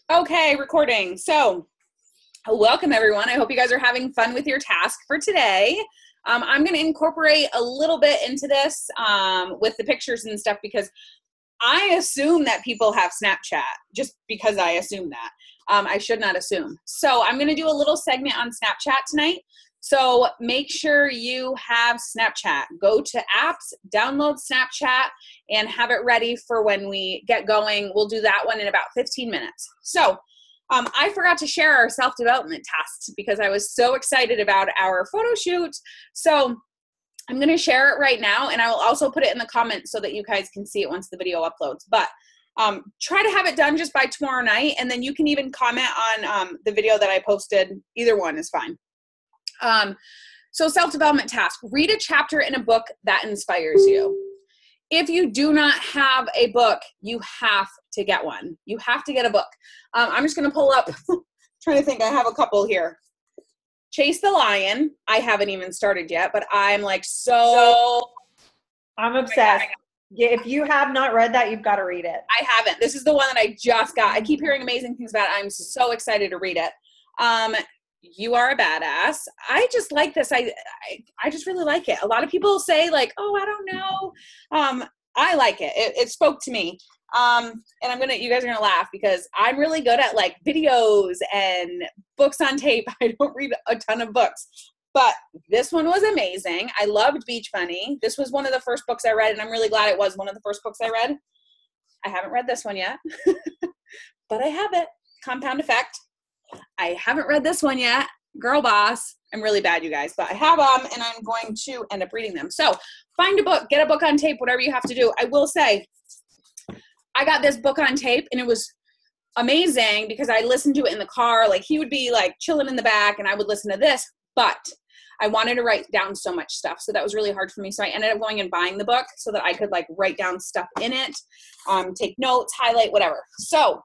Okay, recording. So, welcome everyone. I hope you guys are having fun with your task for today. I'm going to incorporate a little bit into this with the pictures and stuff because I assume that people have Snapchat just because I assume that. I should not assume. So I'm going to do a little segment on Snapchat tonight. So make sure you have Snapchat. Go to apps, download Snapchat, and have it ready for when we get going. We'll do that one in about 15 minutes. So I forgot to share our self-development tasks because I was so excited about our photo shoot. So I'm going to share it right now, and I will also put it in the comments so that you guys can see it once the video uploads. But try to have it done just by tomorrow night, and then you can even comment on the video that I posted. Either one is fine. So self-development task, read a chapter in a book that inspires you. If you do not have a book, you have to get one. You have to get a book. I'm just going to pull up, trying to think, I have a couple here. Chase the Lion. I haven't even started yet, but I'm like I'm obsessed. Yeah, if you have not read that, you've got to read it. I haven't. This is the one that I just got. I keep hearing amazing things about it. I'm so excited to read it. You Are a Badass. I just like this. I just really like it. A lot of people say like, oh, I don't know. I like it. It spoke to me. And you guys are gonna laugh because I'm really good at like videos and books on tape. I don't read a ton of books, but this one was amazing. I loved Beach Bunny. This was one of the first books I read, and I'm really glad it was one of the first books I read. I haven't read this one yet, but I have it. Compound Effect. I haven't read this one yet. Girl Boss. I'm really bad, you guys, but I have them, and I'm going to end up reading them. So find a book, get a book on tape, whatever you have to do. I will say, I got this book on tape, and it was amazing because I listened to it in the car. Like, he would be like chilling in the back, and I would listen to this, but I wanted to write down so much stuff. So that was really hard for me. So I ended up going and buying the book so that I could like write down stuff in it, take notes, highlight, whatever. So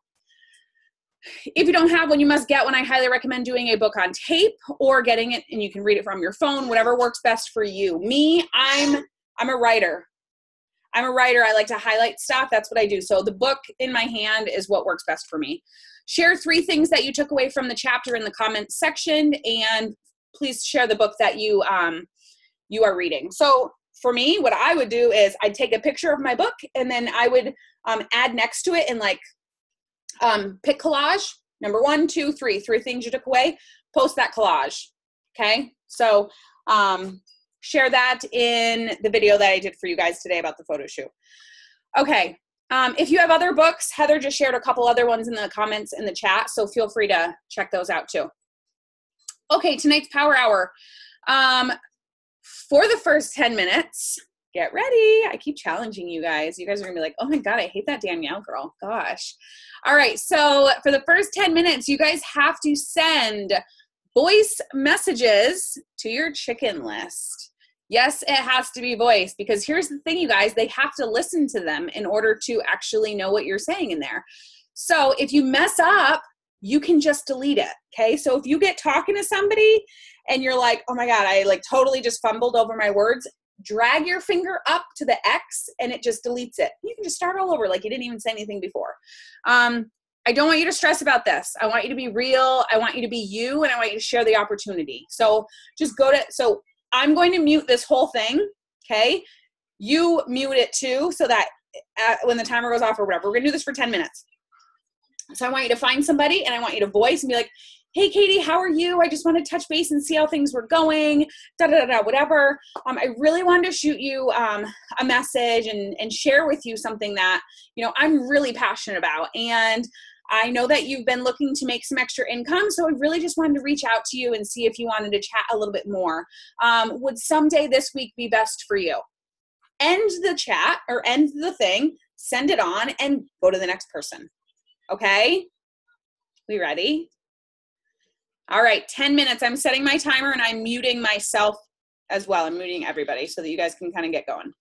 if you don't have one, you must get one. I highly recommend doing a book on tape or getting it and you can read it from your phone, whatever works best for you. Me, I'm a writer. I'm a writer. I like to highlight stuff. That's what I do. So the book in my hand is what works best for me. Share 3 things that you took away from the chapter in the comments section, and please share the book that you are reading. So for me, what I would do is I'd take a picture of my book, and then I would add next to it and like pick collage, number 1, 2, 3 things you took away, post that collage. Okay. So, share that in the video that I did for you guys today about the photo shoot. Okay. If you have other books, Heather just shared a couple other ones in the comments in the chat, so feel free to check those out too. Okay. Tonight's power hour. For the first 10 minutes, get ready. I keep challenging you guys. You guys are gonna be like, oh my God, I hate that Danielle girl. Gosh. All right, so for the first 10 minutes, you guys have to send voice messages to your chicken list. Yes, it has to be voice, because here's the thing, you guys, they have to listen to them in order to actually know what you're saying in there. So if you mess up, you can just delete it, okay? So if you get talking to somebody and you're like, oh my God, I like totally just fumbled over my words, drag your finger up to the X and it just deletes it. You can just start all over like you didn't even say anything before. I don't want you to stress about this. I want you to be real. I want you to be you, and I want you to share the opportunity. So just so I'm going to mute this whole thing, okay? You mute it too, so that when the timer goes off or whatever, we're gonna do this for 10 minutes. So I want you to find somebody, and I want you to voice and be like, hey, Katie, how are you? I just want to touch base and see how things were going, whatever. I really wanted to shoot you a message and share with you something that, you know, I'm really passionate about. And I know that you've been looking to make some extra income, so I really just wanted to reach out to you and see if you wanted to chat a little bit more. Would someday this week be best for you? End the chat or end the thing, send it on, and go to the next person. Okay? We ready? All right, 10 minutes. I'm setting my timer and I'm muting myself as well. I'm muting everybody so that you guys can kind of get going.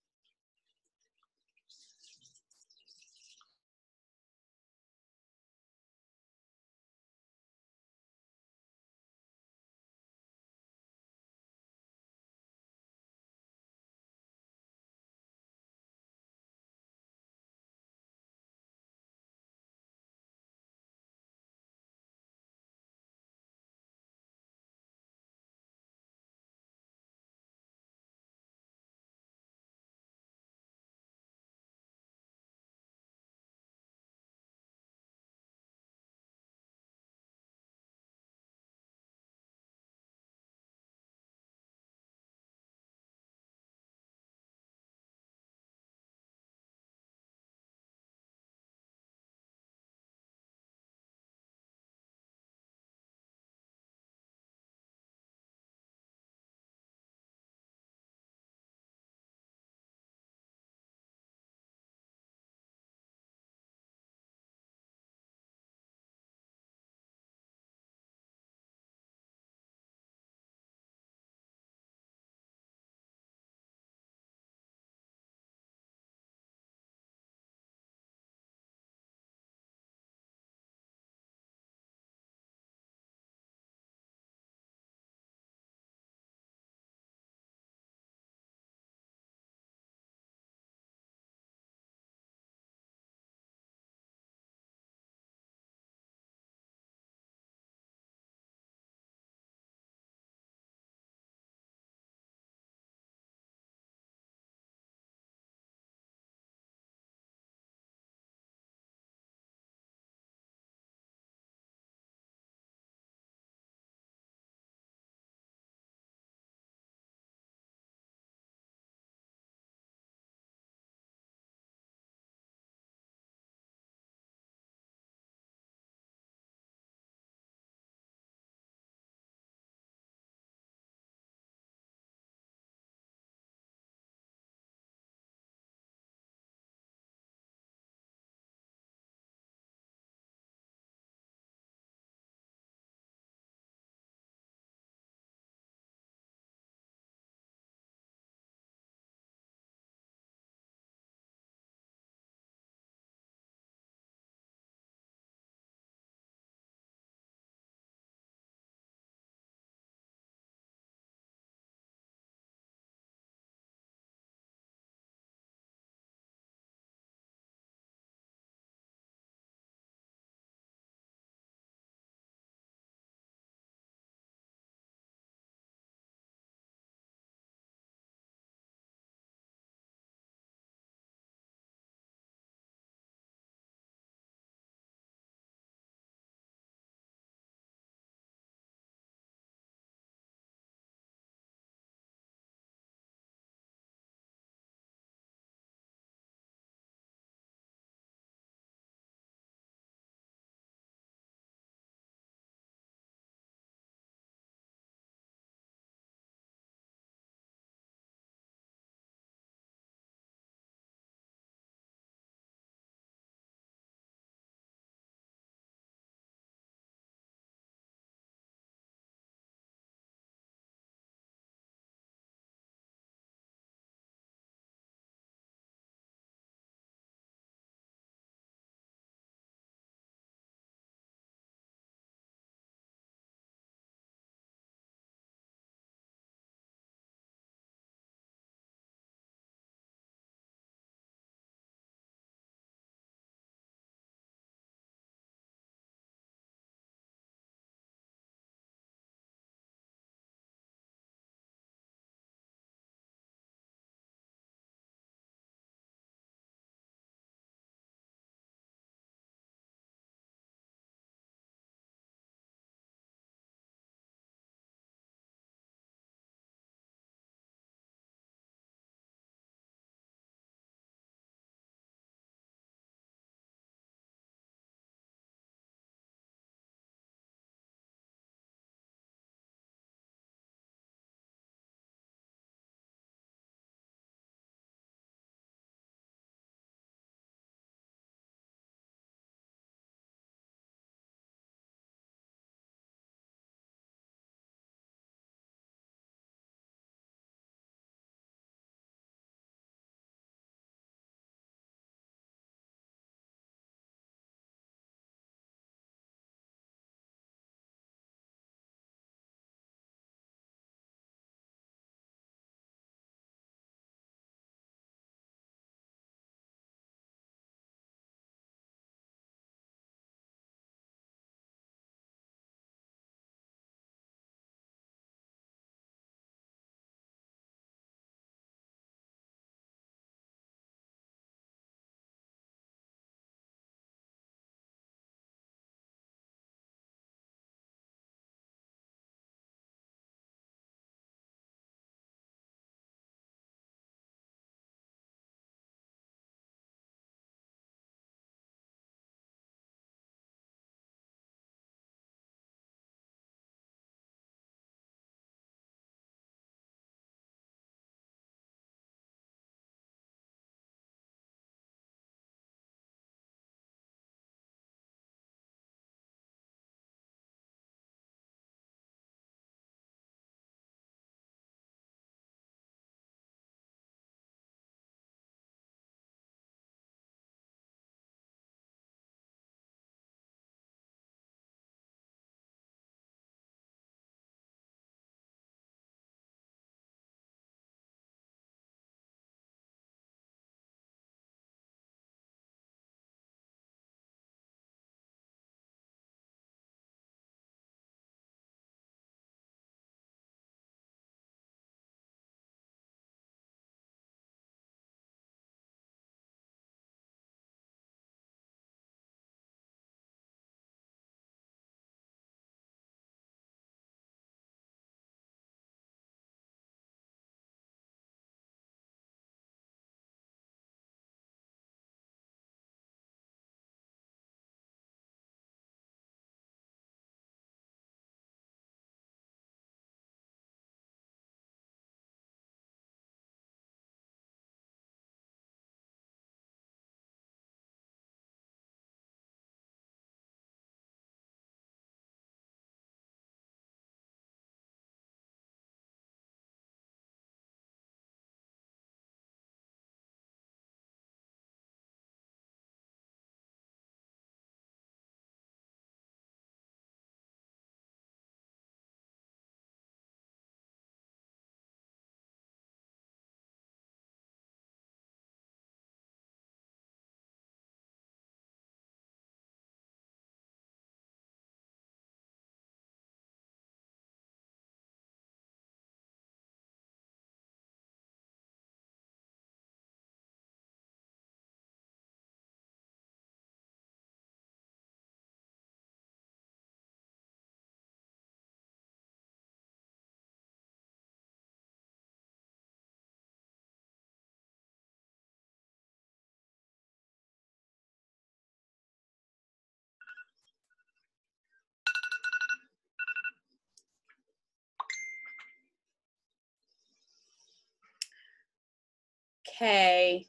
Okay.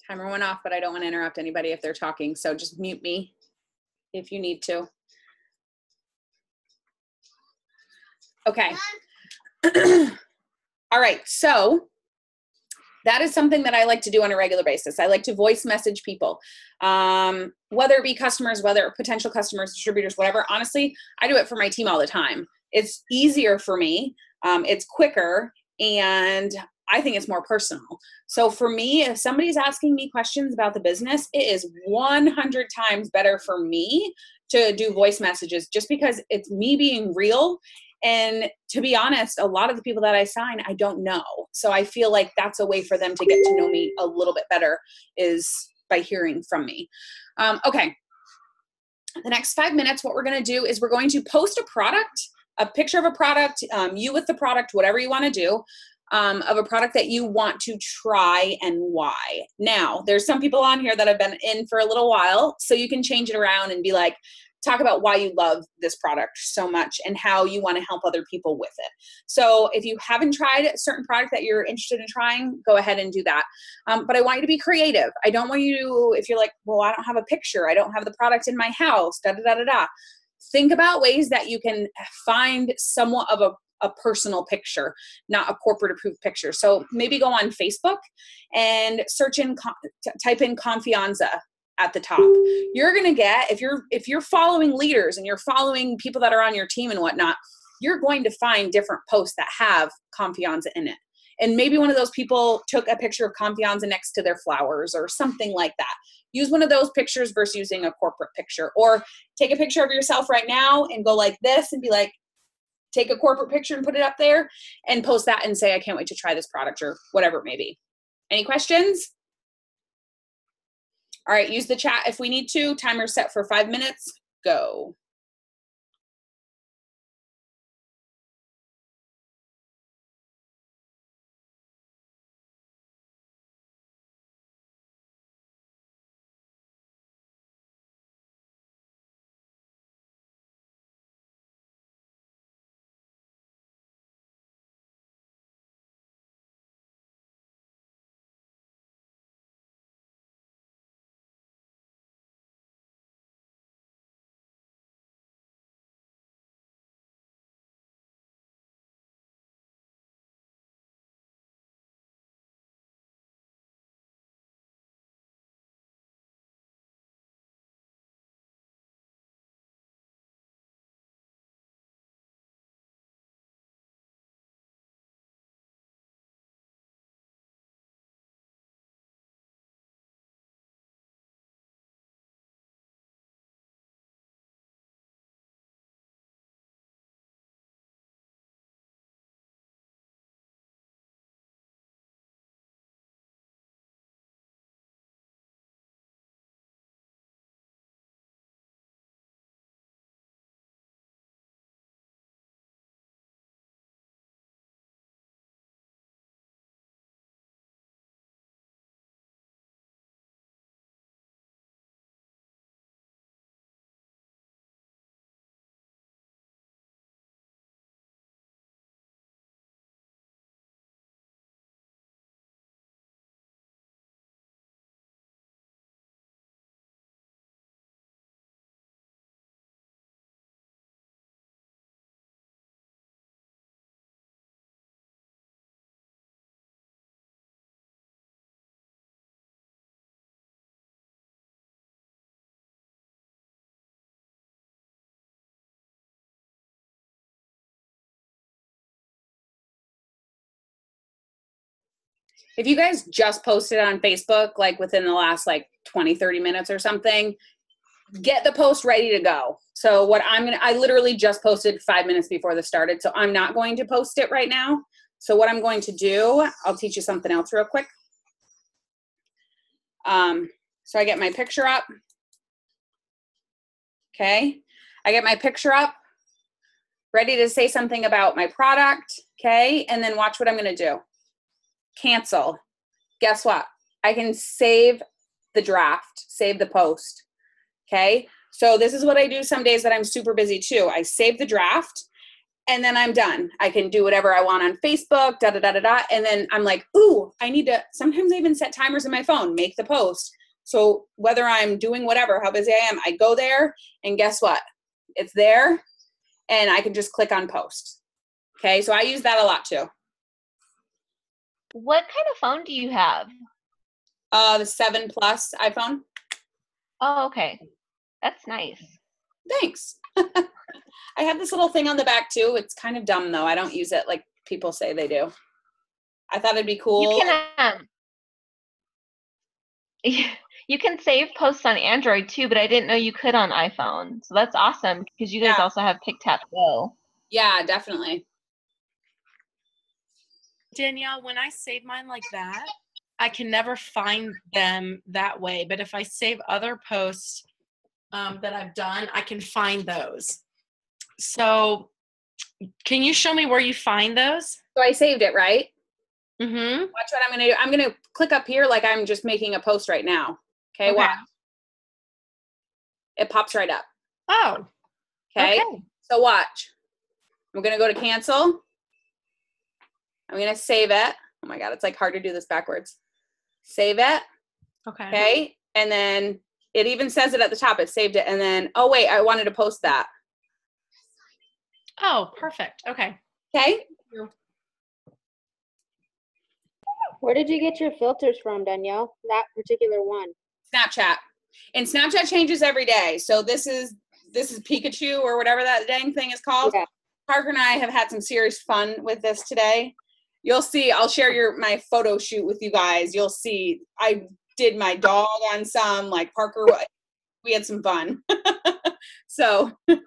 Timer went off, but I don't want to interrupt anybody if they're talking. So just mute me if you need to. Okay. All right. So that is something that I like to do on a regular basis. I like to voice message people, whether it be customers, whether potential customers, distributors, whatever. Honestly, I do it for my team all the time. It's easier for me. It's quicker, and I think it's more personal. So for me, if somebody's asking me questions about the business, it is 100 times better for me to do voice messages, just because it's me being real. And to be honest, a lot of the people that I sign, I don't know. So I feel like that's a way for them to get to know me a little bit better, is by hearing from me. Okay. The next 5 minutes, what we're going to do is we're going to post a product, a picture of a product, you with the product, whatever you want to do, of a product that you want to try and why. Now, there's some people on here that have been in for a little while, so you can change it around and be like, talk about why you love this product so much and how you want to help other people with it. So if you haven't tried a certain product that you're interested in trying, go ahead and do that. But I want you to be creative. I don't want you to, if you're like, well, I don't have a picture, I don't have the product in my house, da da da da da. Think about ways that you can find somewhat of a personal picture, not a corporate approved picture. So maybe go on Facebook and type in Confianza at the top. You're going to get, if you're following leaders and you're following people that are on your team and whatnot, you're going to find different posts that have Confianza in it. And maybe one of those people took a picture of Confianza next to their flowers or something like that. Use one of those pictures versus using a corporate picture. Or take a picture of yourself right now and go like this and be like, take a corporate picture and put it up there and post that and say, I can't wait to try this product, or whatever it may be. Any questions? All right, use the chat if we need to. Timer set for 5 minutes. Go. If you guys just posted on Facebook, like within the last 20, 30 minutes or something, get the post ready to go. So what I literally just posted 5 minutes before this started, so I'm not going to post it right now. So what I'm going to do, I'll teach you something else real quick. So I get my picture up. Okay. I get my picture up, ready to say something about my product. Okay. And then watch what I'm going to do. Cancel. Guess what? I can save the draft, save the post. Okay. So this is what I do some days that I'm super busy too. I save the draft and then I'm done. I can do whatever I want on Facebook, da, da, da, da, da. And then I'm like, ooh, I need to, sometimes I even set timers in my phone, make the post. So whether I'm doing whatever, how busy I am, I go there and guess what? It's there and I can just click on post. Okay. So I use that a lot too. What kind of phone do you have? The 7 Plus iPhone. Oh, okay. That's nice. Thanks. I have this little thing on the back too. It's kind of dumb though. I don't use it like people say they do. I thought it'd be cool. You can save posts on Android too, but I didn't know you could on iPhone. So that's awesome because you guys also have Pick-Tap-Go. Yeah, definitely. Danielle, when I save mine like that, I can never find them that way. But if I save other posts that I've done, I can find those. So can you show me where you find those? So I saved it, right? Mm-hmm. Watch what I'm going to do. I'm going to click up here like I'm just making a post right now. Okay, watch. It pops right up. Oh. Okay. So watch. I'm going to go to cancel. I'm going to save it. Oh my God, it's like hard to do this backwards. Save it. Okay. And then it even says it at the top. It saved it. And then, oh wait, I wanted to post that. Oh, perfect. Okay. Okay. Where did you get your filters from, Danielle? That particular one? Snapchat. And Snapchat changes every day. So this is Pikachu or whatever that dang thing is called. Yeah. Parker and I have had some serious fun with this today. You'll see, I'll share my photo shoot with you guys. You'll see, I did my dog on some, like Parker, we had some fun. So, I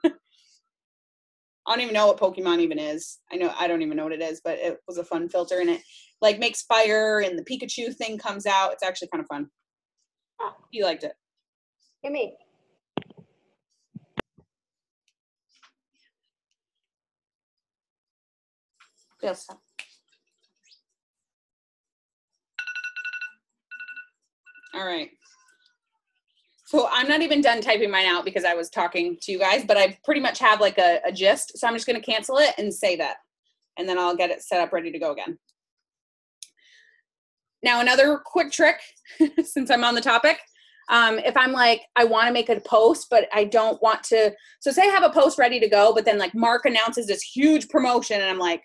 don't even know what Pokemon even is. I don't even know what it is, but it was a fun filter and it like makes fire and the Pikachu thing comes out. It's actually kind of fun. He liked it. Give me. Feel stuff. All right. So I'm not even done typing mine out because I was talking to you guys, but I pretty much have like a gist. So I'm just going to cancel it and save it. And then I'll get it set up ready to go again. Now, another quick trick, since I'm on the topic, if I'm like, I want to make a post, but I don't want to, so say I have a post ready to go, but then like Mark announces this huge promotion and I'm like,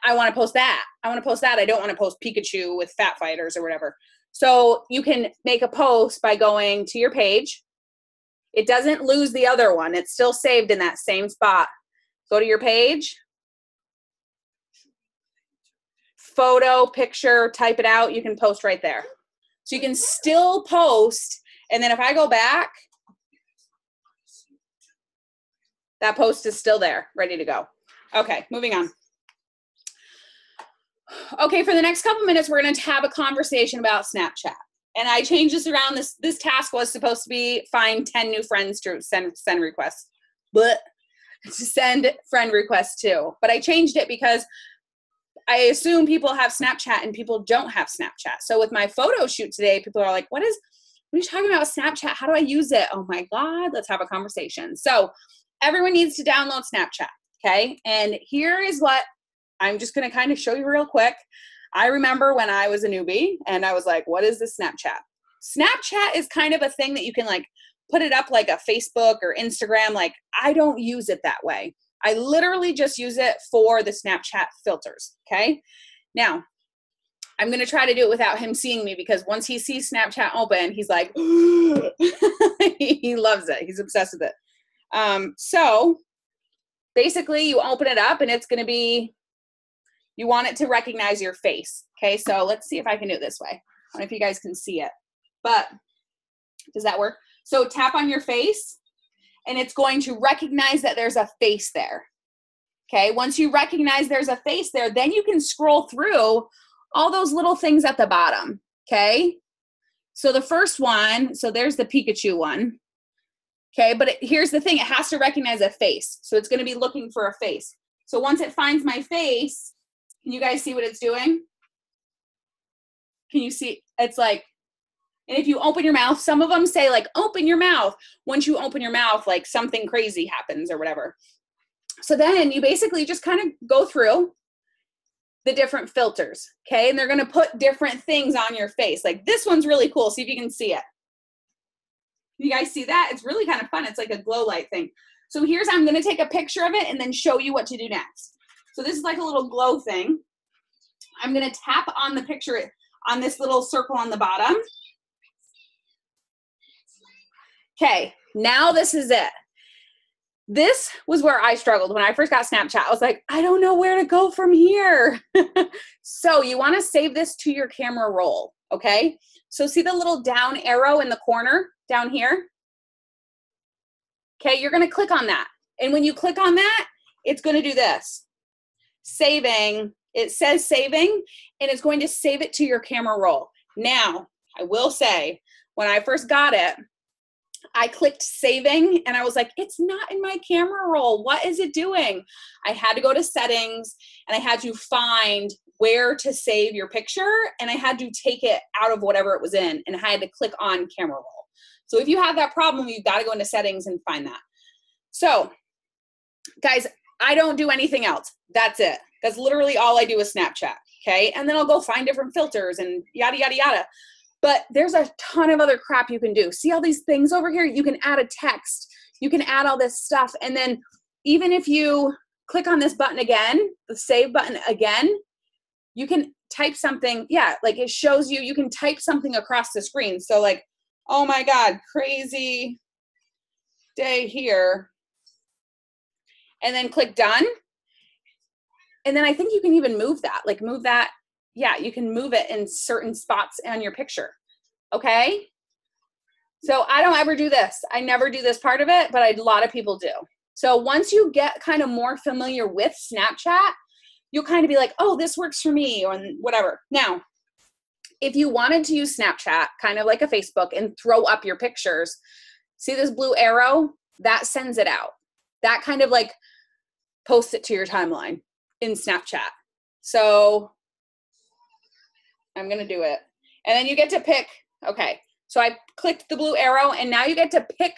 I want to post that. I want to post that. I don't want to post Pikachu with Fat Fighters or whatever. So you can make a post by going to your page. It doesn't lose the other one. It's still saved in that same spot. Go to your page. Photo, picture, type it out. You can post right there. So you can still post. And then if I go back, that post is still there, ready to go. Okay, moving on. Okay, for the next couple minutes, we're going to have a conversation about Snapchat. And I changed this around. This task was supposed to be find 10 new friends to send requests. But to send friend requests too. But I changed it because I assume people have Snapchat and people don't have Snapchat. So with my photo shoot today, people are like, what are you talking about Snapchat? How do I use it? Oh my God, let's have a conversation. So everyone needs to download Snapchat, okay? And here is what I'm just going to kind of show you real quick. I remember when I was a newbie and I was like, what is this Snapchat? Snapchat is kind of a thing that you can like put it up like a Facebook or Instagram. Like I don't use it that way. I literally just use it for the Snapchat filters. Okay. Now I'm going to try to do it without him seeing me because once he sees Snapchat open, he's like, he loves it. He's obsessed with it. So basically you open it up and it's going to be, you want it to recognize your face. Okay, so let's see if I can do it this way. I don't know if you guys can see it, but does that work? So tap on your face and it's going to recognize that there's a face there. Okay, once you recognize there's a face there, then you can scroll through all those little things at the bottom. Okay, so the first one, so there's the Pikachu one. Okay, but here's the thing, it has to recognize a face. So it's going to be looking for a face. So once it finds my face, can you guys see what it's doing? Can you see? It's like, and if you open your mouth, some of them say like, open your mouth. Once you open your mouth, like something crazy happens or whatever. So then you basically just kind of go through the different filters, okay? And they're gonna put different things on your face. Like this one's really cool. See if you can see it. You guys see that? It's really kind of fun. It's like a glow light thing. So here's, I'm gonna take a picture of it and then show you what to do next. So this is like a little glow thing. I'm gonna tap on the picture on this little circle on the bottom. Okay, now this is it. This was where I struggled when I first got Snapchat. I was like, I don't know where to go from here. So you wanna save this to your camera roll, okay? So see the little down arrow in the corner down here? Okay, you're gonna click on that. And when you click on that, it's gonna do this. Saving, it says saving, and it's going to save it to your camera roll. Now, I will say, when I first got it, I clicked saving and I was like, it's not in my camera roll. What is it doing? I had to go to settings and I had to find where to save your picture, and I had to take it out of whatever it was in, and I had to click on camera roll. So if you have that problem, you've got to go into settings and find that. So guys, I don't do anything else. That's it. That's literally all I do with Snapchat. Okay. And then I'll go find different filters and yada, yada, yada. But there's a ton of other crap you can do. See all these things over here? You can add a text. You can add all this stuff. And then even if you click on this button again, the save button again, you can type something. Yeah, like it shows you, you can type something across the screen. So like, oh my God, crazy day here. And then click done. And then I think you can even move that, like move that. Yeah, you can move it in certain spots on your picture. Okay. So I don't ever do this. I never do this part of it, but a lot of people do. So once you get kind of more familiar with Snapchat, you'll kind of be like, oh, this works for me or whatever. Now, if you wanted to use Snapchat, kind of like a Facebook, and throw up your pictures, see this blue arrow? That sends it out. That kind of like posts it to your timeline in Snapchat. So I'm going to do it. And then you get to pick, okay. So I clicked the blue arrow and now you get to pick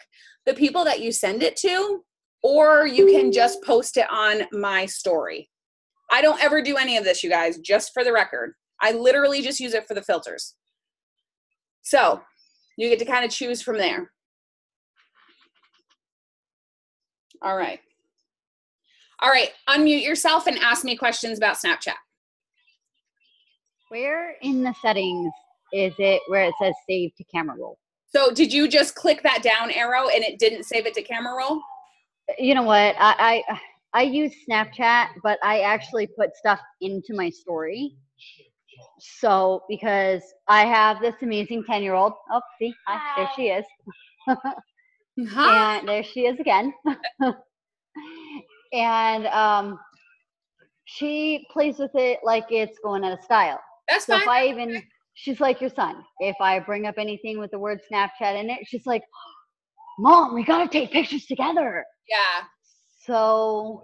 the people that you send it to, or you can just post it on my story. I don't ever do any of this, you guys, just for the record. I literally just use it for the filters. So you get to kind of choose from there. All right. All right, unmute yourself and ask me questions about Snapchat. Where in the settings is it where it says save to camera roll? So did you just click that down arrow and it didn't save it to camera roll? You know what? I use Snapchat, but I actually put stuff into my story. So because I have this amazing 10-year-old. Oh, see, hi, there she is. And there she is again. And she plays with it like it's going out of style. That's so fine. if she's like your son. If I bring up anything with the word Snapchat in it, she's like, Mom, we gotta take pictures together. Yeah. So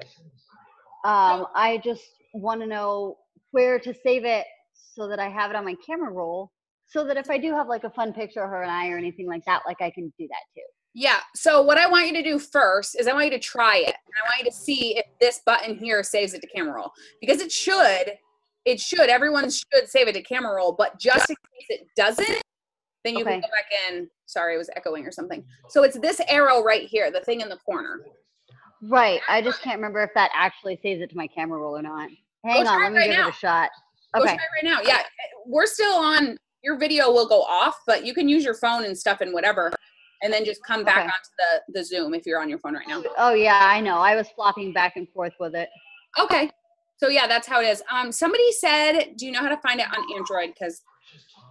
I just want to know where to save it so that I have it on my camera roll, so that if I do have like a fun picture of her and I or anything like that, like I can do that too. Yeah. So what I want you to do first is I want you to try it. And I want you to see if this button here saves it to camera roll, because it should. Everyone should save it to camera roll, but just in case it doesn't, then you can go back in. Sorry, it was echoing or something. So it's this arrow right here, the thing in the corner. Right. I just can't remember if that actually saves it to my camera roll or not. Hang on, let me give it a shot. Okay. Go try it right now. Yeah, we're still on. Your video will go off, but you can use your phone and stuff and whatever, and then just come back onto the Zoom if you're on your phone right now. Oh yeah, I know. I was flopping back and forth with it. Okay. So yeah, that's how it is. Somebody said, do you know how to find it on Android? Because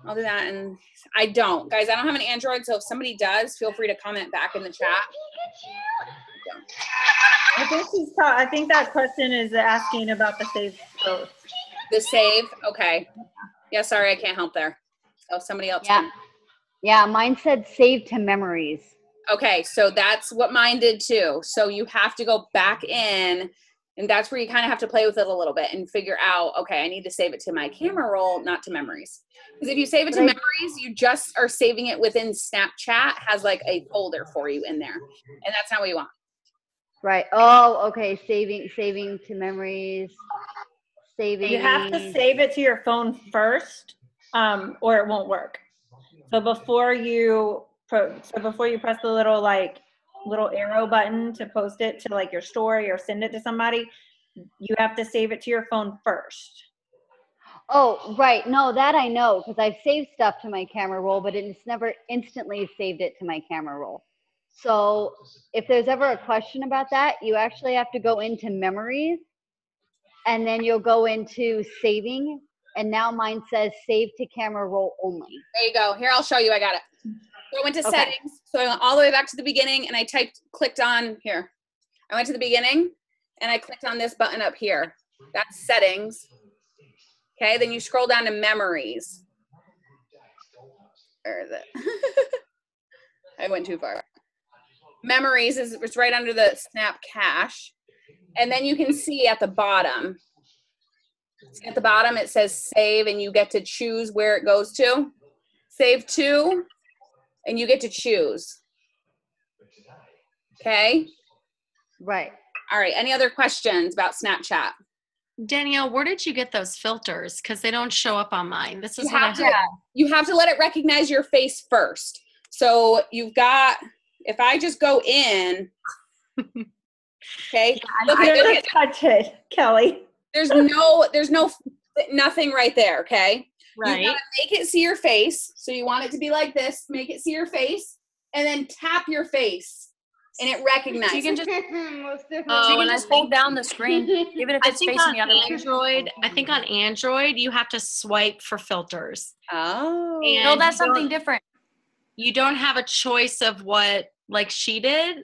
I'll do that. And I don't. Guys, I don't have an Android, so if somebody does, feel free to comment back in the chat. I think that question is asking about the save post. The save? Okay. Yeah, sorry, I can't help there. So somebody else. Yeah. Yeah, mine said save to memories. Okay, so that's what mine did too. So you have to go back in, and that's where you kind of have to play with it a little bit and figure out, okay, I need to save it to my camera roll, not to memories. Because if you save it to memories, you just are saving it within Snapchat, has like a folder for you in there. And that's not what you want. Right. Oh, okay. Saving to memories. Saving. You have to save it to your phone first, or it won't work. So before you press the little arrow button to post it to like your story or send it to somebody, you have to save it to your phone first. Oh, right. No, that I know because I've saved stuff to my camera roll, but it's never instantly saved it to my camera roll. So if there's ever a question about that, you actually have to go into memories and then you'll go into saving. And now mine says save to camera roll only. There you go. Here, I'll show you. I got it. So I went to settings. So I went all the way back to the beginning and I clicked on here. I went to the beginning and I clicked on this button up here. That's settings. Okay, then you scroll down to memories. Where is it? I went too far. Memories is it's right under the Snap Cache. And then you can see at the bottom. See at the bottom it says save and you get to choose where it goes to. Save to, and you get to choose. Okay? Right. All right, any other questions about Snapchat? Danielle, where did you get those filters? Because they don't show up on mine. This is what I have. You have to let it recognize your face first. So you've got, if I just go in, okay. Look at touch it, Kelly. There's nothing right there, okay? Right. You gotta make it see your face. So you want it to be like this, make it see your face, and then tap your face. And it recognizes. You can just hold down the screen, even if it's facing the other way. I think on Android, you have to swipe for filters. Oh. And no, that's something different. You don't have a choice of what, like she did.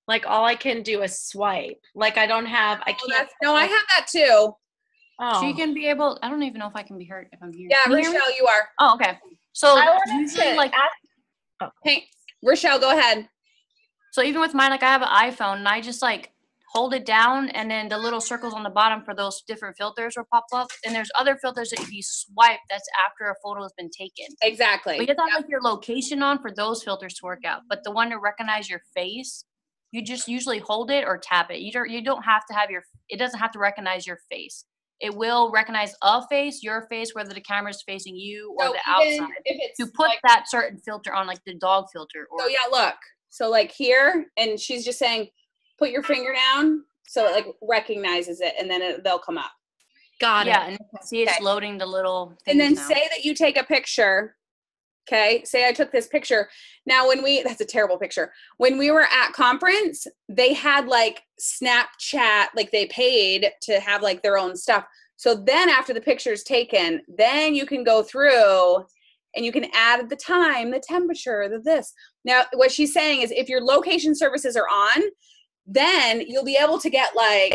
Like all I can do is swipe. Like I can't. No, I have that too. Oh. So you can be able, I don't even know if I can be heard if I'm here. Yeah, Rochelle, you are. Oh, okay. So usually like. Hey, Rochelle, go ahead. So even with mine, like I have an iPhone and I just like hold it down and then the little circles on the bottom for those different filters will pop up. And there's other filters that if you swipe, that's after a photo has been taken. Exactly. But you have to have like your location on for those filters to work out. But the one to recognize your face, you just usually hold it or tap it. You don't have to have it doesn't have to recognize your face. It will recognize a face, your face, whether the camera's facing you or the outside. To put like, that certain filter on, like the dog filter. Or, so yeah, look. So like here, and she's just saying, put your finger down so it like recognizes it, and then they'll come up. Got it. Yeah, and see it's loading the little things and then now. Say that you take a picture. Okay, say I took this picture. Now that's a terrible picture. When we were at conference, they had like Snapchat, like they paid to have like their own stuff. So then after the picture's taken, then you can go through and you can add the time, the temperature, the this. Now, what she's saying is if your location services are on, then you'll be able to get like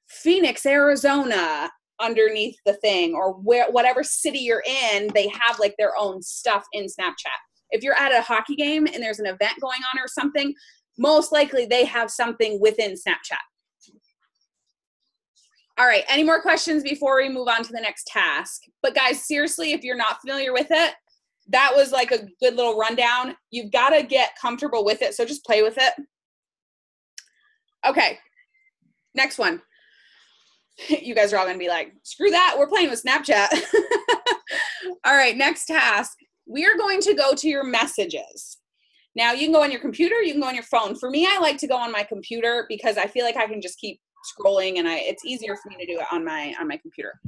Phoenix, Arizona underneath the thing, or whatever city you're in, they have like their own stuff in Snapchat. If you're at a hockey game and there's an event going on or something, most likely they have something within Snapchat. All right, any more questions before we move on to the next task? But guys, seriously, if you're not familiar with it, that was like a good little rundown. You've got to get comfortable with it, so just play with it. Okay, next one. You guys are all going to be like, screw that, we're playing with Snapchat. All right, next task. We are going to go to your messages. Now, you can go on your computer, you can go on your phone. For me, I like to go on my computer because I feel like I can just keep scrolling, and it's easier for me to do it on my computer.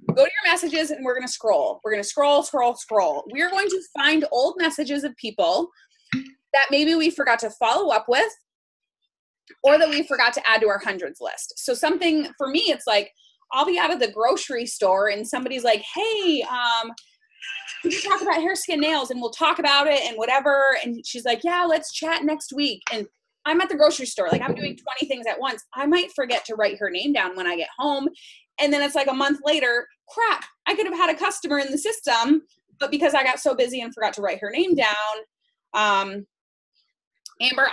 Go to your messages and we're going to scroll. We're going to scroll. We are going to find old messages of people that maybe we forgot to follow up with or that we forgot to add to our hundreds list. So something for me, it's like I'll be out of the grocery store and somebody's like, hey, we can talk about hair, skin, nails, and we'll talk about it and whatever. And she's like, yeah, let's chat next week. And I'm at the grocery store, like I'm doing 20 things at once. I might forget to write her name down when I get home. And then it's like a month later, crap, I could have had a customer in the system, but because I got so busy and forgot to write her name down, Amber,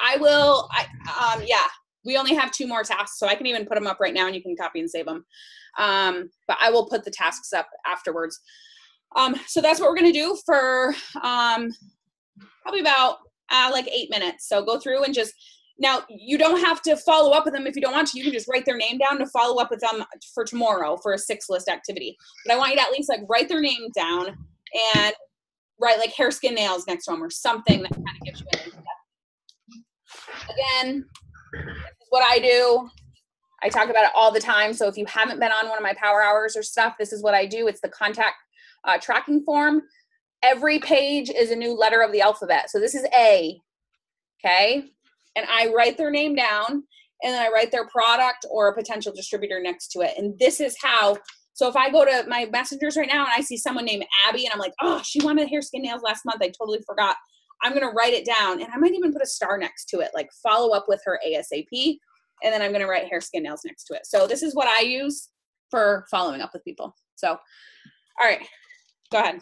yeah, we only have 2 more tasks, so I can even put them up right now and you can copy and save them. But I will put the tasks up afterwards. So that's what we're going to do for probably about like 8 minutes. So go through and just Now, you don't have to follow up with them if you don't want to. You can just write their name down to follow up with them for tomorrow for a 6-list activity. But I want you to at least like write their name down and write like hair, skin, nails next to them or something that kind of gives you an idea. Again, this is what I do. I talk about it all the time. So if you haven't been on one of my power hours or stuff, this is what I do. It's the contact tracking form. Every page is a new letter of the alphabet. So this is A, okay? And I write their name down, and then I write their product or a potential distributor next to it. And this is how, so if I go to my messengers right now and I see someone named Abby and I'm like, oh, she wanted hair, skin, nails last month, I totally forgot. I'm gonna write it down, and I might even put a star next to it, like follow up with her ASAP. And then I'm gonna write hair, skin, nails next to it. So this is what I use for following up with people. So, all right, go ahead.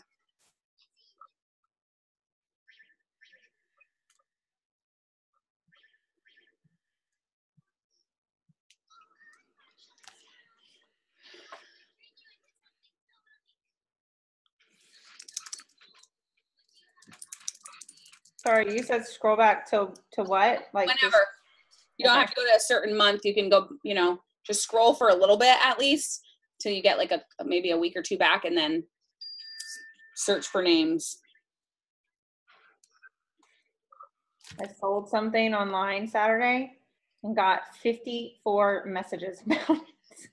Sorry, you said scroll back to what? Like Whenever. You don't have to go to a certain month. You can go, you know, just scroll for a little bit at least till you get like maybe a week or two back, and then search for names. I sold something online Saturday and got 54 messages about it.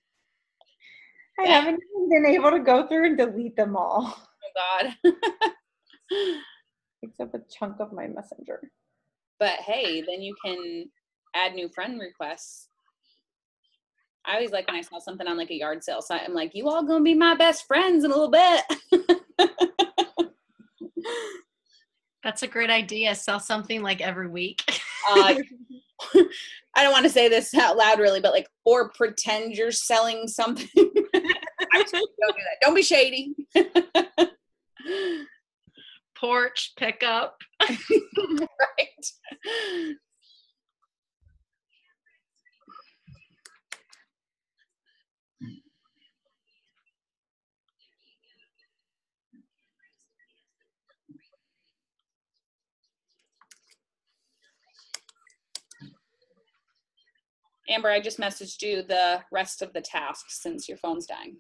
I haven't even been able to go through and delete them all. Oh God. Takes up a chunk of my messenger. But hey, then you can add new friend requests. I always like when I sell something on like a yard sale site. I'm like, you all gonna be my best friends in a little bit. That's a great idea. Sell something like every week. I don't want to say this out loud really, but like, or pretend you're selling something. Don't do that. Don't be shady. Porch pickup. Right. Amber, I just messaged you the rest of the tasks since your phone's dying.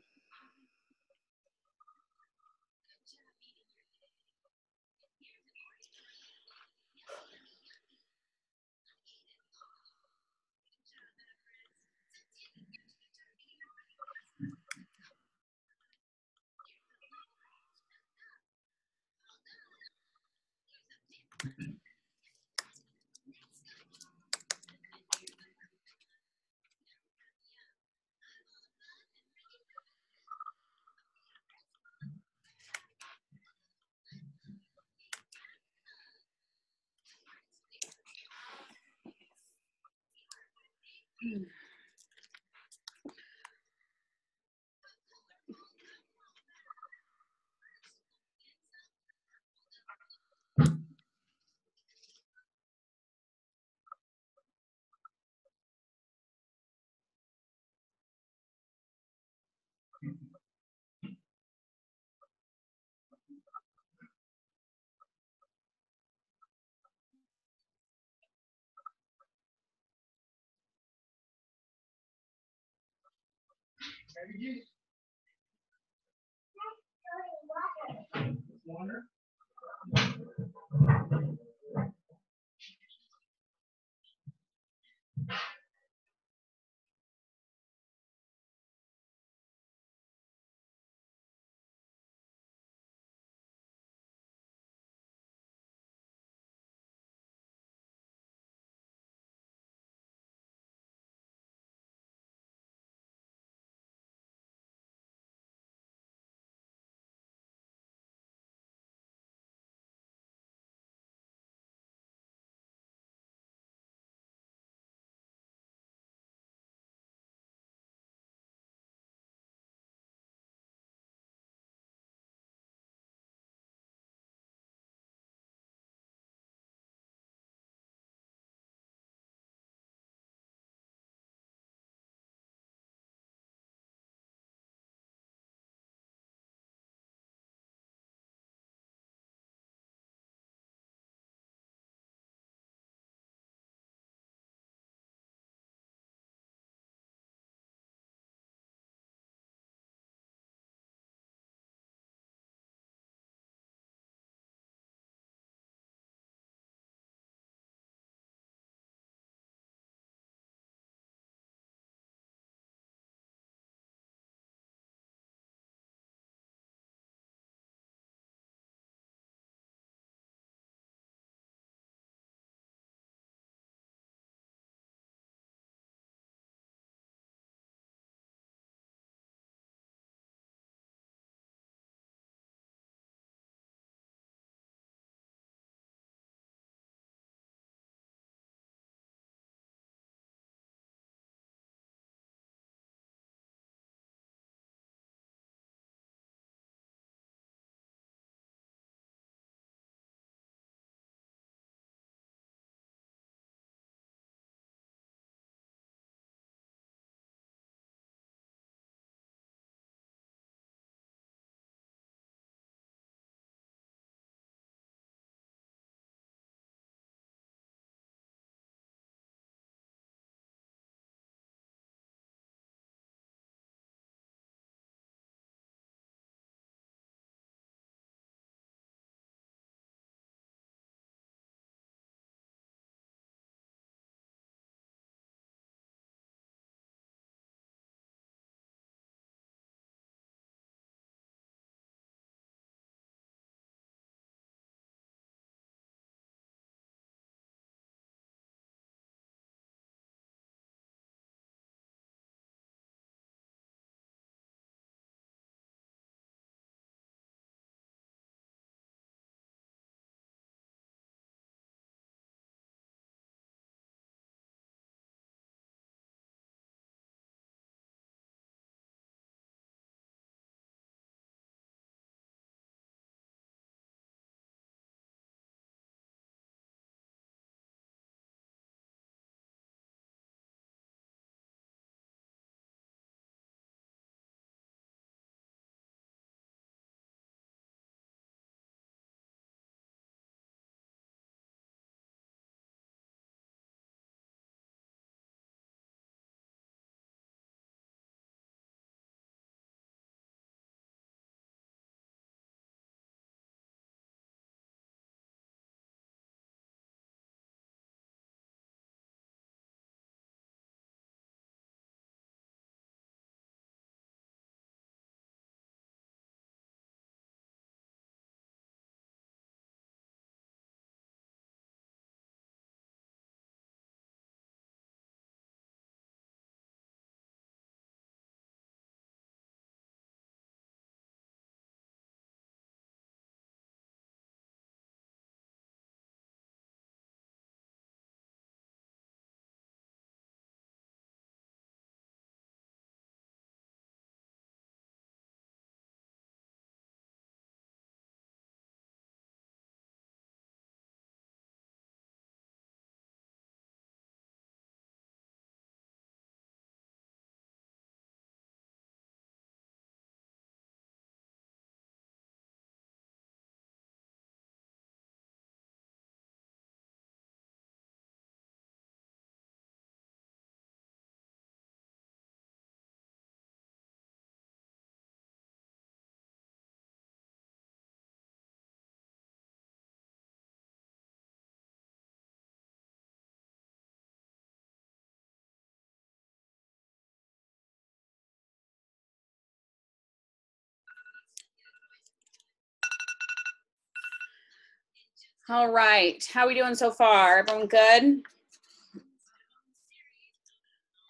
All right. How are we doing so far? Everyone good?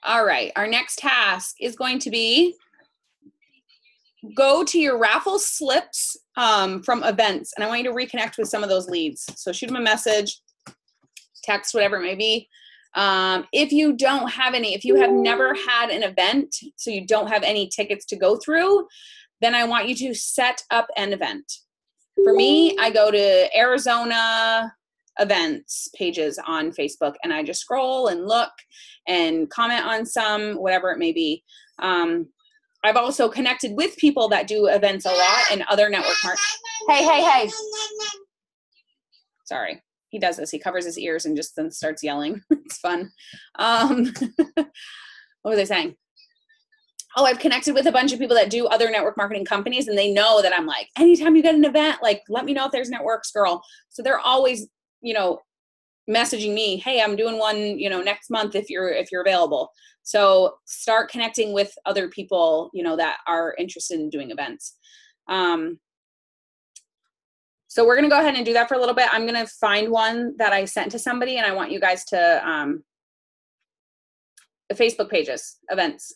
All right. Our next task is going to be go to your raffle slips from events, and I want you to reconnect with some of those leads. So shoot them a message, text, whatever it may be. If you don't have any, if you have never had an event, so you don't have any tickets to go through, then I want you to set up an event. For me, I go to Arizona events pages on Facebook, and I just scroll and look and comment on some, whatever it may be. I've also connected with people that do events a lot and other network marketers. Hey. Sorry. He does this. He covers his ears and just then starts yelling. It's fun. What was I saying? Oh, I've connected with a bunch of people that do other network marketing companies, and they know that I'm like, anytime you get an event, like, let me know if there's networks, girl. So they're always, you know, messaging me, hey, I'm doing one, you know, next month if you're available. So start connecting with other people, you know, that are interested in doing events. So we're going to go ahead and do that for a little bit. I'm going to find one that I sent to somebody, and I want you guys to, the Facebook pages, events.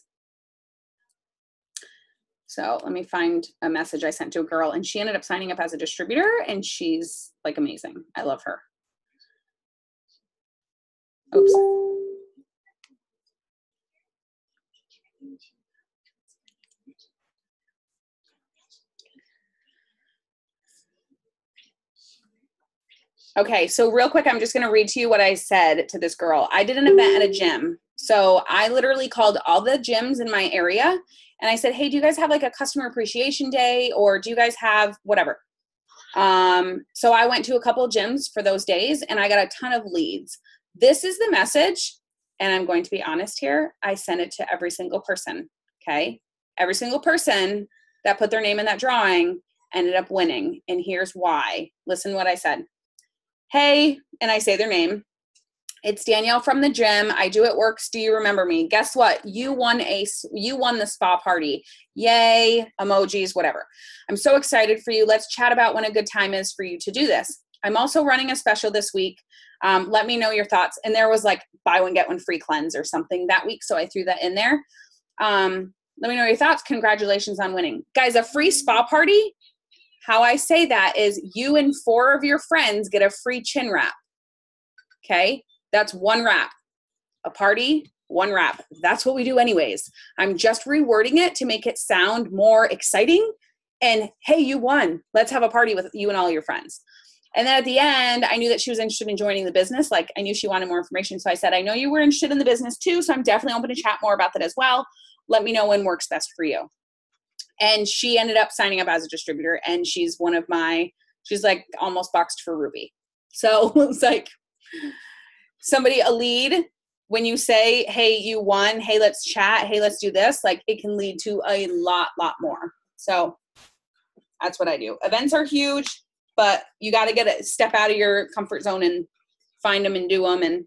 So let me find a message I sent to a girl, and she ended up signing up as a distributor, and she's like amazing. I love her. Oops. Okay, so real quick, I'm just going to read to you what I said to this girl. I did an event at a gym. So I literally called all the gyms in my area, and I said, hey, do you guys have like a customer appreciation day, or do you guys have whatever? So I went to a couple of gyms for those days, and I got a ton of leads. This is the message, and I'm going to be honest here. I sent it to every single person, okay? Every single person that put their name in that drawing ended up winning, and here's why. Listen to what I said. Hey, and I say their name. It's Danielle from the gym. I do It Works. Do you remember me? Guess what? You won the spa party. Yay, emojis, whatever. I'm so excited for you. Let's chat about when a good time is for you to do this. I'm also running a special this week. Let me know your thoughts. And there was like buy one, get one free cleanse or something that week. So I threw that in there. Let me know your thoughts. Congratulations on winning. Guys, a free spa party. How I say that is you and 4 of your friends get a free chin wrap. Okay? That's 1 wrap. A party, 1 wrap. That's what we do anyways. I'm just rewording it to make it sound more exciting. And hey, you won. Let's have a party with you and all your friends. And then at the end, I knew that she was interested in joining the business. Like, I knew she wanted more information. So I said, I know you were interested in the business too, so I'm definitely open to chat more about that as well. Let me know when works best for you. And she ended up signing up as a distributor, and she's one of my, she's like almost boxed for Ruby. So it's like somebody, a lead, when you say, hey, you won, hey, let's chat, hey, let's do this, like it can lead to a lot more. So that's what I do. Events are huge, but you got to get a step out of your comfort zone and find them and do them. And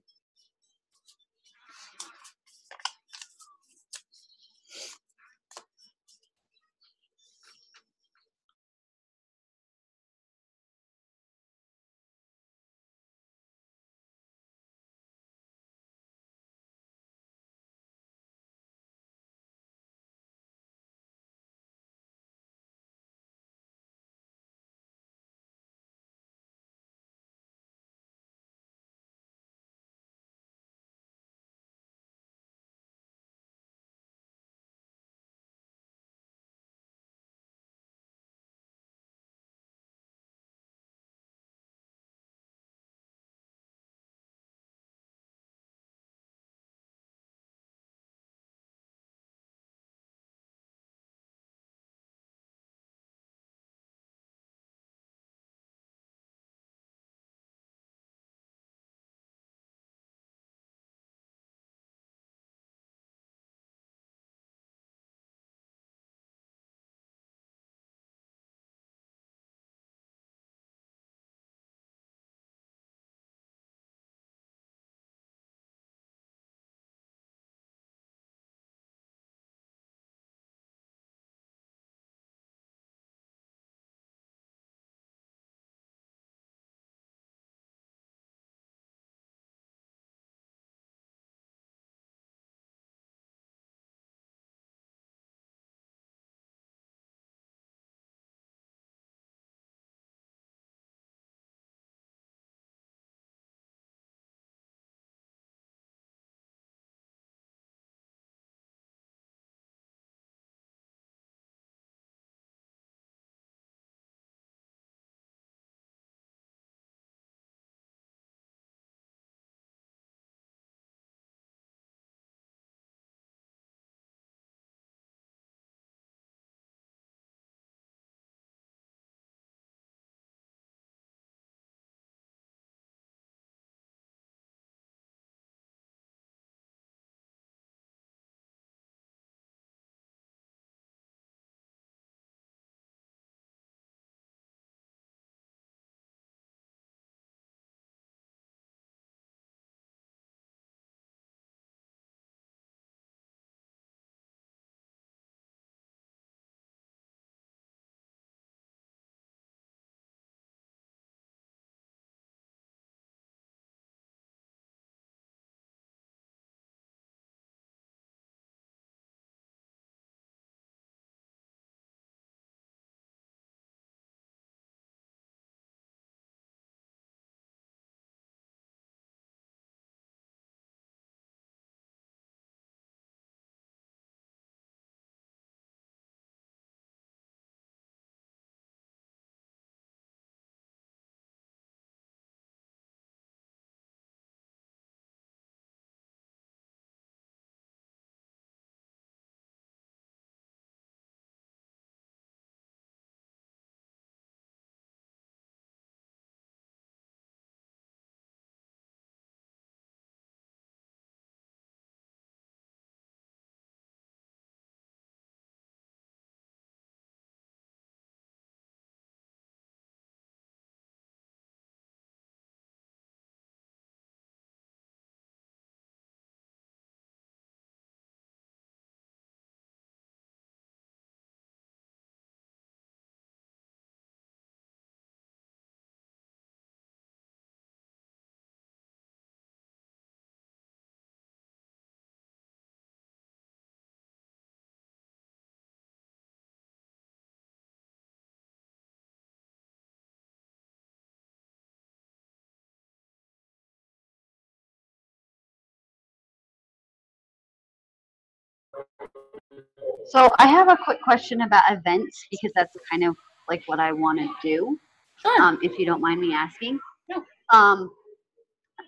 So I have a quick question about events because that's kind of like what I want to do. Sure. If you don't mind me asking. No.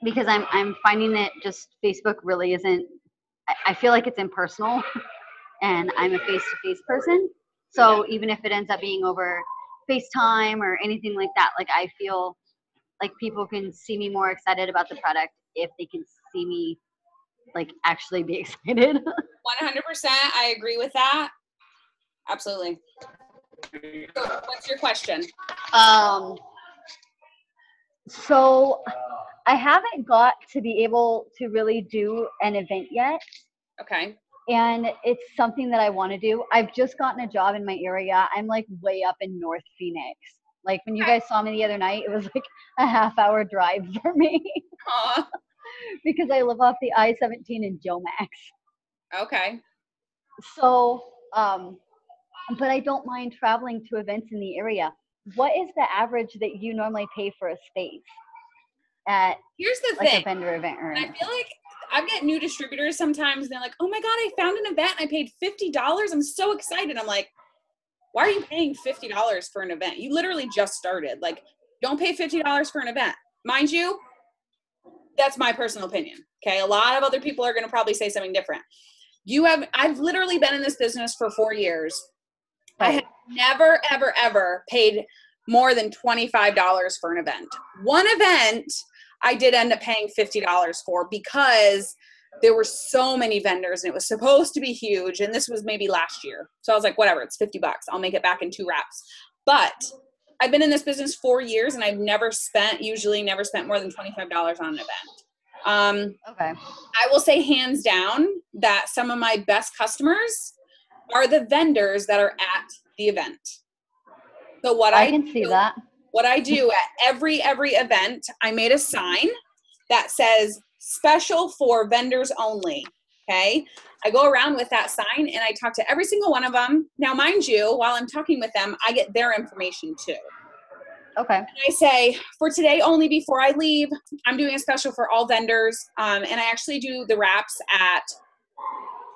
Because I'm finding that just Facebook really isn't. I feel like it's impersonal, and I'm a face-to-face person. So even if it ends up being over FaceTime or anything like that, like I feel like people can see me more excited about the product if they can see me like actually be excited. 100%. I agree with that. Absolutely. So what's your question? So I haven't got to be able to really do an event yet. Okay. And it's something that I want to do. I've just gotten a job in my area. I'm like way up in North Phoenix. Like when you guys saw me the other night, it was like a half-hour drive for me. Because I live off the I-17 in Jomax. Okay. So, but I don't mind traveling to events in the area. What is the average that you normally pay for a space at Here's the like thing. a vendor event? Or I feel like I get new distributors sometimes and they're like, oh my God, I found an event and I paid $50. I'm so excited. I'm like, why are you paying $50 for an event? You literally just started. Like, don't pay $50 for an event. Mind you, that's my personal opinion. Okay. A lot of other people are going to probably say something different. I've literally been in this business for 4 years. I have never, ever, ever paid more than $25 for an event. One event I did end up paying $50 for because there were so many vendors and it was supposed to be huge. And this was maybe last year. So I was like, whatever, it's $50. I'll make it back in 2 wraps. But I've been in this business 4 years and I've usually never spent more than $25 on an event. Okay. I will say hands down that some of my best customers are the vendors that are at the event. So what I can see that. What I do at every event, I made a sign that says special for vendors only. Okay. I go around with that sign and I talk to every single one of them. Now, mind you, while I'm talking with them, I get their information too. Okay. And I say, for today only before I leave, I'm doing a special for all vendors. And I actually do the wraps at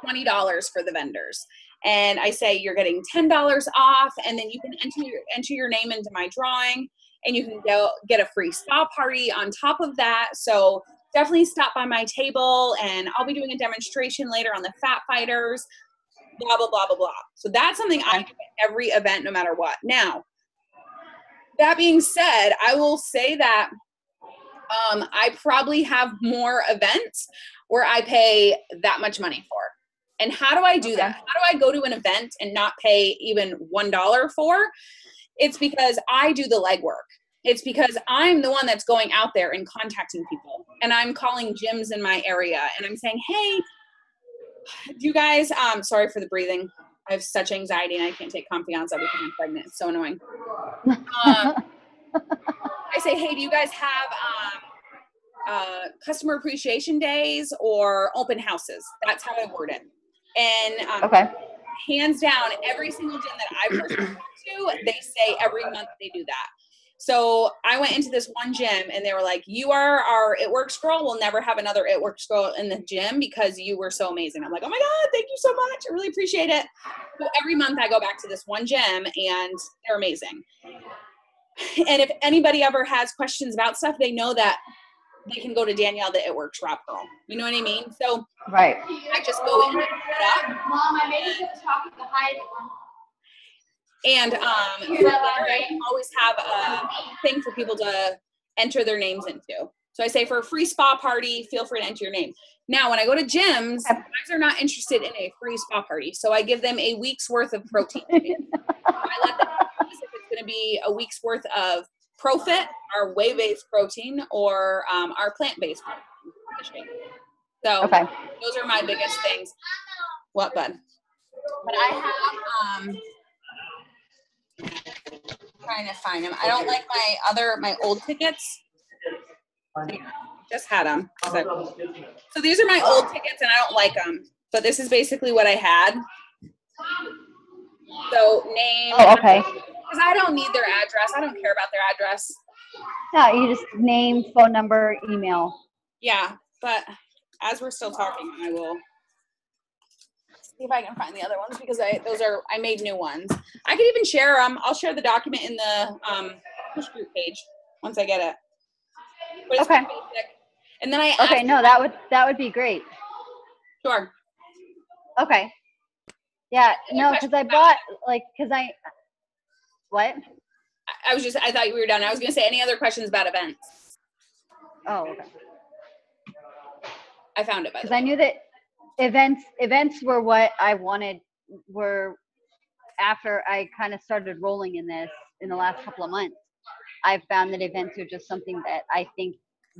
$20 for the vendors. And I say, you're getting $10 off, and then you can enter your name into my drawing, and you can go get a free spa party on top of that. So definitely stop by my table, and I'll be doing a demonstration later on the fat fighters, blah, blah, blah, blah, blah. So that's something I do at every event, no matter what. Now, that being said, I will say that I probably have more events where I pay that much money for. And how do I do that? How do I go to an event and not pay even $1 for? It's because I do the legwork. It's because I'm the one that's going out there and contacting people. And I'm calling gyms in my area. And I'm saying, hey, do you guys, sorry for the breathing. I have such anxiety and I can't take Confianza because I'm pregnant. It's so annoying. I say, hey, do you guys have customer appreciation days or open houses? That's how I word it. And hands down, every single gym that I've personally been to, they say every month they do that. So I went into this one gym and they were like, you are our It Works girl. We'll never have another It Works girl in the gym because you were so amazing. I'm like, oh my God, thank you so much. I really appreciate it. So every month I go back to this one gym and they're amazing. And if anybody ever has questions about stuff, they know that they can go to Danielle, the It Works Rock Girl. You know what I mean? So right. I just go in and pick it up. Mom, I made a topic to hide it. And from there, I always have a thing for people to enter their names into. So I say for a free spa party, feel free to enter your name. Now, when I go to gyms, guys are not interested in a free spa party. So I give them a week's worth of protein. I let them choose if it's going to be a week's worth of ProFit, our whey-based protein, or our plant-based protein. So those are my biggest things. What, bud? But I have trying to find them. I don't like my old tickets. Just had them. So these are my old tickets, and I don't like them. But this is basically what I had. So name. Oh, okay. Because I don't need their address. I don't care about their address. Yeah, you just name, phone number, email. Yeah, but as we're still talking, I will see if I can find the other ones because I made new ones. I could even share them. I'll share the document in the push group page once I get it. But it's Okay. pretty basic. And then I Okay, no, that would be great. Sure. Okay. Yeah, Any no, questions because I about bought what? I thought we were done. I was gonna say any other questions about events. Oh, okay. I found it by the Because way. I knew that events were what I wanted, were after I kind of started rolling in this in the last couple of months. I've found that events are just something that I think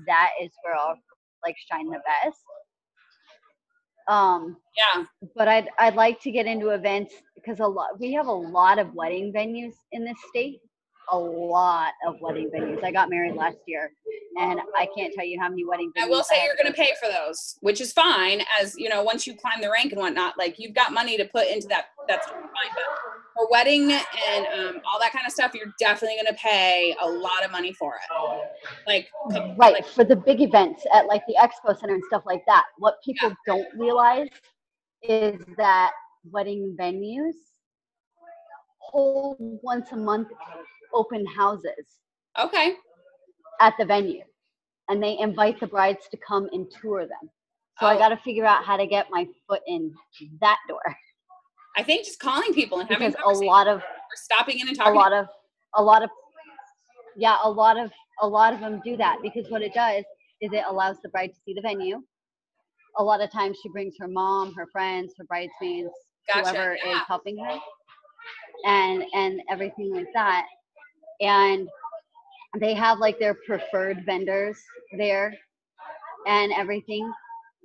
that is where I'll like shine the best. Yeah. But I'd like to get into events because we have a lot of wedding venues in this state. A lot of wedding venues. I got married last year, and I can't tell you how many wedding venues. I will say had you're to going to go pay for those, which is fine. As you know, once you climb the rank and whatnot, like you've got money to put into that. That's fine. But for wedding and all that kind of stuff, you're definitely going to pay a lot of money for it. Like right, for the big events at like the expo center and stuff like that. What people don't realize is that wedding venues hold once a month open houses Okay. at the venue, and they invite the brides to come and tour them. So I Oh. got to figure out how to get my foot in that door. I think just calling people and having Because a conversations lot of or stopping in and a talking. lot of them do that, because what it does is it allows the bride to see the venue. A lot of times she brings her mom, her friends, her bridesmaids, Gotcha, whoever yeah. is helping her, and everything like that. And they have like their preferred vendors there and everything.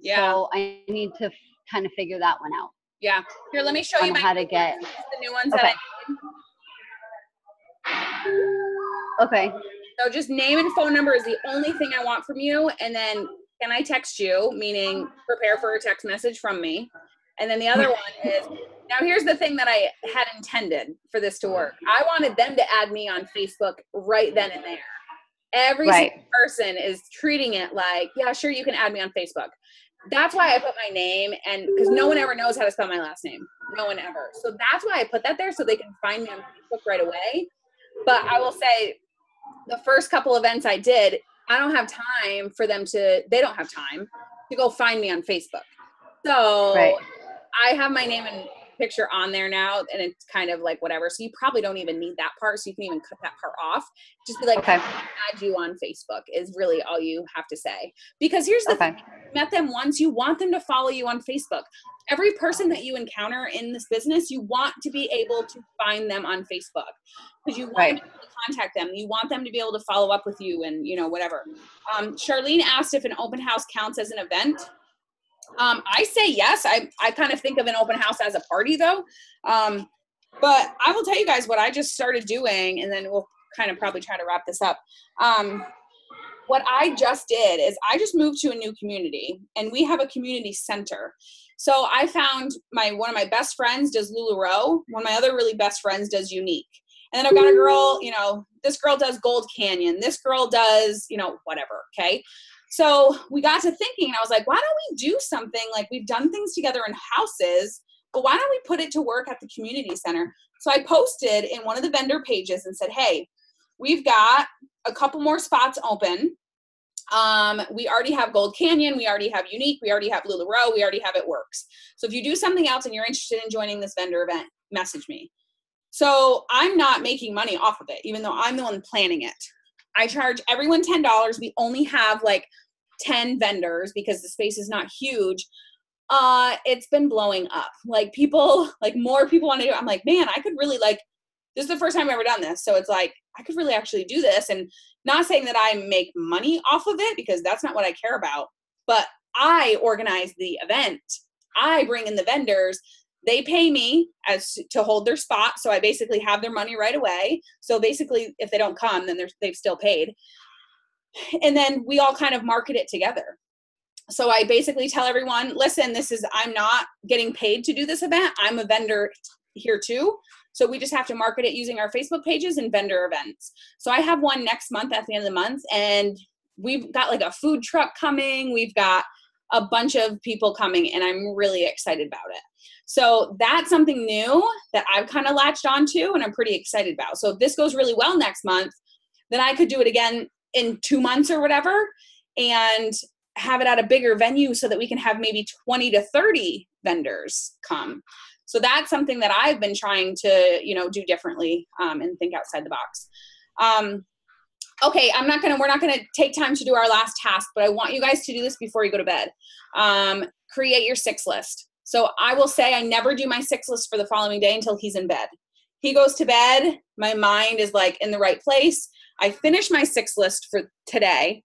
Yeah. So I need to kind of figure that one out. Yeah. Here, let me show you On my how to get. the new ones Okay. that Okay. So just name and phone number is the only thing I want from you. And then can I text you, meaning prepare for a text message from me. And then the other one is, now here's the thing that I had intended for this to work. I wanted them to add me on Facebook right then and there. Every single person is treating it like, yeah, sure, you can add me on Facebook. That's why I put my name, and because no one ever knows how to spell my last name. No one ever. So that's why I put that there, so they can find me on Facebook right away. But I will say, the first couple events I did, I don't have time for them they don't have time to go find me on Facebook. So I have my name and picture on there now, and it's kind of like whatever. So you probably don't even need that part. So you can even cut that part off. Just be like, okay. add you on Facebook is really all you have to say. Because here's the thing, you met them once, you want them to follow you on Facebook. Every person that you encounter in this business, you want to be able to find them on Facebook, because you want to be able to contact them. You want them to be able to follow up with you and, you know, whatever. Charlene asked if an open house counts as an event. I say yes. I kind of think of an open house as a party though. But I will tell you guys what I just started doing, and then we'll kind of probably try to wrap this up. What I just did is I just moved to a new community, and we have a community center. So I found one of my best friends does LuLaRoe. One of my other really best friends does Unique. And then I've got a girl, you know, this girl does Gold Canyon. This girl does, you know, whatever. Okay. So we got to thinking, and I was like, why don't we do something like we've done things together in houses, but why don't we put it to work at the community center? So I posted in one of the vendor pages and said, hey, we've got a couple more spots open. We already have Gold Canyon. We already have Unique. We already have LuLaRoe. We already have It Works. So if you do something else and you're interested in joining this vendor event, message me. So I'm not making money off of it, even though I'm the one planning it. I charge everyone $10. We only have like 10 vendors because the space is not huge. It's been blowing up. Like people, like more people want to do it. I'm like, man, I could really like, this is the first time I've ever done this. So it's like, I could really actually do this. And not saying that I make money off of it, because that's not what I care about, but I organize the event. I bring in the vendors. They pay me to hold their spot. So I basically have their money right away. So basically if they don't come, then they've still paid. And then we all kind of market it together. So I basically tell everyone, listen, I'm not getting paid to do this event. I'm a vendor here too. So we just have to market it using our Facebook pages and vendor events. So I have one next month at the end of the month, and we've got like a food truck coming. We've got a bunch of people coming, and I'm really excited about it. So that's something new that I've kind of latched onto and I'm pretty excited about. So if this goes really well next month, then I could do it again in 2 months or whatever and have it at a bigger venue so that we can have maybe 20 to 30 vendors come. So that's something that I've been trying to, do differently and think outside the box. Okay, we're not gonna take time to do our last task, but I want you guys to do this before you go to bed. Create your 6 list. So I will say I never do my 6 list for the following day until he's in bed. He goes to bed, my mind is like in the right place. I finish my 6 list for today,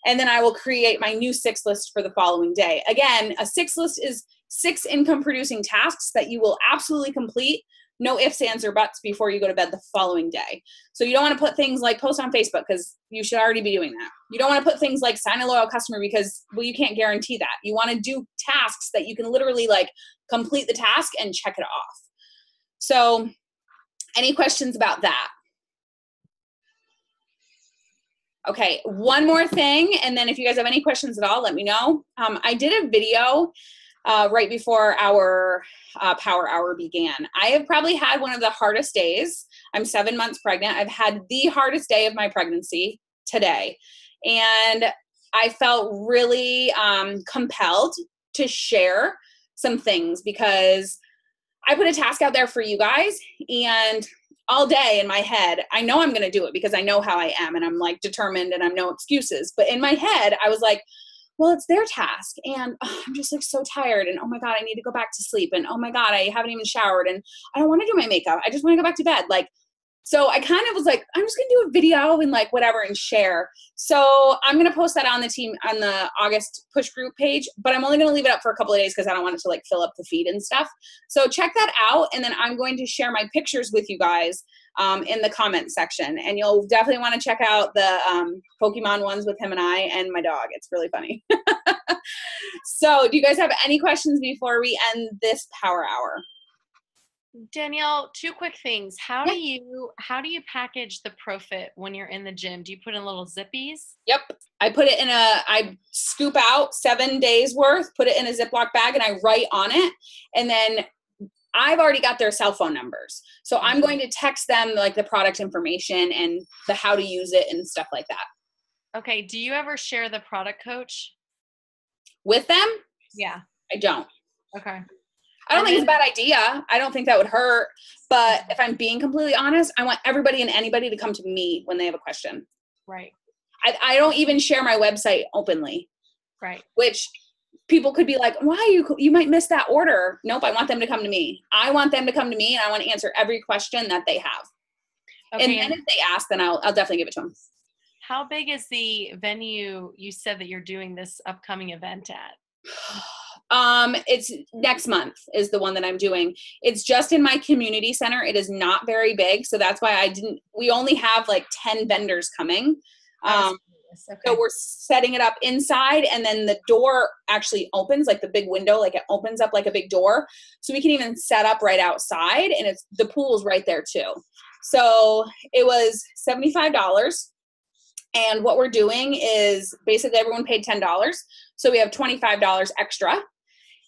and then I will create my new 6 list for the following day. Again, a 6 list is 6 income producing tasks that you will absolutely complete, no ifs, ands, or buts before you go to bed the following day. So you don't want to put things like post on Facebook because you should already be doing that. You don't want to put things like sign a loyal customer because, well, you can't guarantee that. You want to do tasks that you can literally like complete the task and check it off. So any questions about that? Okay, one more thing, and then if you guys have any questions at all, let me know. I did a video right before our power hour began. I have probably had one of the hardest days. I'm 7 months pregnant. I've had the hardest day of my pregnancy today. And I felt really compelled to share some things because I put a task out there for you guys, and all day in my head, I know I'm going to do it because I know how I am and I'm like determined and I'm no excuses. But in my head, I was like, well, it's their task and I'm just like so tired and oh my God, I need to go back to sleep and oh my God, I haven't even showered and I don't want to do my makeup. I just want to go back to bed. So I kind of was like, I'm just going to do a video and like whatever and share. So I'm going to post that on the August push group page, but I'm only going to leave it up for a couple of days because I don't want it to like fill up the feed and stuff. So check that out. And then I'm going to share my pictures with you guys in the comment section. And you'll definitely want to check out the Pokemon ones with him and I and my dog. It's really funny. So do you guys have any questions before we end this power hour? Danielle, 2 quick things. How do you package the Profit when you're in the gym? Do you put in little zippies? Yep. I scoop out 7 days worth, put it in a Ziploc bag, and I write on it. And then I've already got their cell phone numbers. So I'm going to text them like the product information and the how to use it and stuff like that. Okay. Do you ever share the product coach with them? Yeah. I don't. Okay. I don't think it's a bad idea. I don't think that would hurt. But if I'm being completely honest, I want everybody and anybody to come to me when they have a question. Right. I don't even share my website openly. Right. Which people could be like, why you might miss that order. Nope. I want them to come to me. I want them to come to me and I want to answer every question that they have. Okay. And then if they ask, then I'll definitely give it to them. How big is the venue you said that you're doing this upcoming event at? It's next month is the one that I'm doing. It's just in my community center. It is not very big. So that's why we only have like 10 vendors coming. Okay. So we're setting it up inside and then the door actually opens like the big window, like it opens up like a big door. So we can even set up right outside and the pool's right there too. So it was $75. And what we're doing is basically everyone paid $10. So we have $25 extra.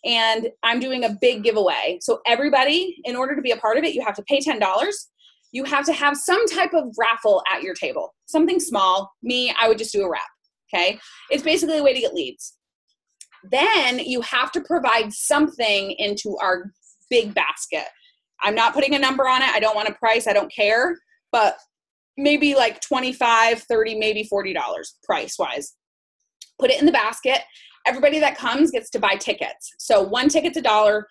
And I'm doing a big giveaway. So everybody, in order to be a part of it, you have to pay $10. You have to have some type of raffle at your table. Something small. Me, I would just do a wrap. Okay? It's basically a way to get leads. Then you have to provide something into our big basket. I'm not putting a number on it. I don't want a price. I don't care. But maybe like $25, $30, maybe $40 price-wise. Put it in the basket. Everybody that comes gets to buy tickets. So 1 ticket's $1,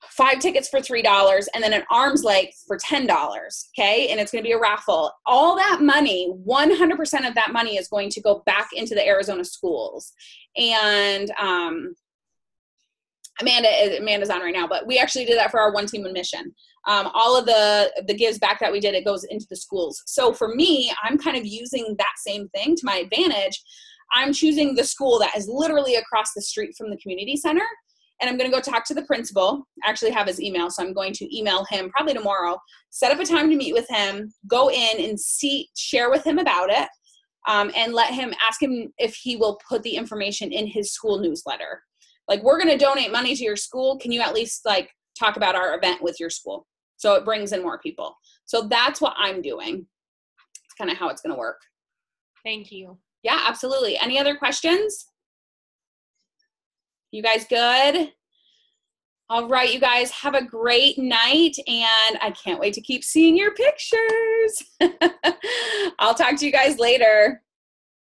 5 tickets for $3, and then an arm's length for $10, okay? And it's going to be a raffle. All that money, 100% of that money is going to go back into the Arizona schools. And Amanda's on right now, but we actually did that for our One Team One Mission. All of the gives back that we did, it goes into the schools. So for me, I'm kind of using that same thing to my advantage. I'm choosing the school that is literally across the street from the community center. And I'm going to go talk to the principal. I actually have his email, so I'm going to email him probably tomorrow, set up a time to meet with him, go in and share with him about it, and ask him if he will put the information in his school newsletter. Like, we're going to donate money to your school. Can you at least like talk about our event with your school? So it brings in more people. So that's what I'm doing. It's kind of how it's going to work. Thank you. Yeah, absolutely. Any other questions? You guys good? All right, you guys have a great night, and I can't wait to keep seeing your pictures. I'll talk to you guys later.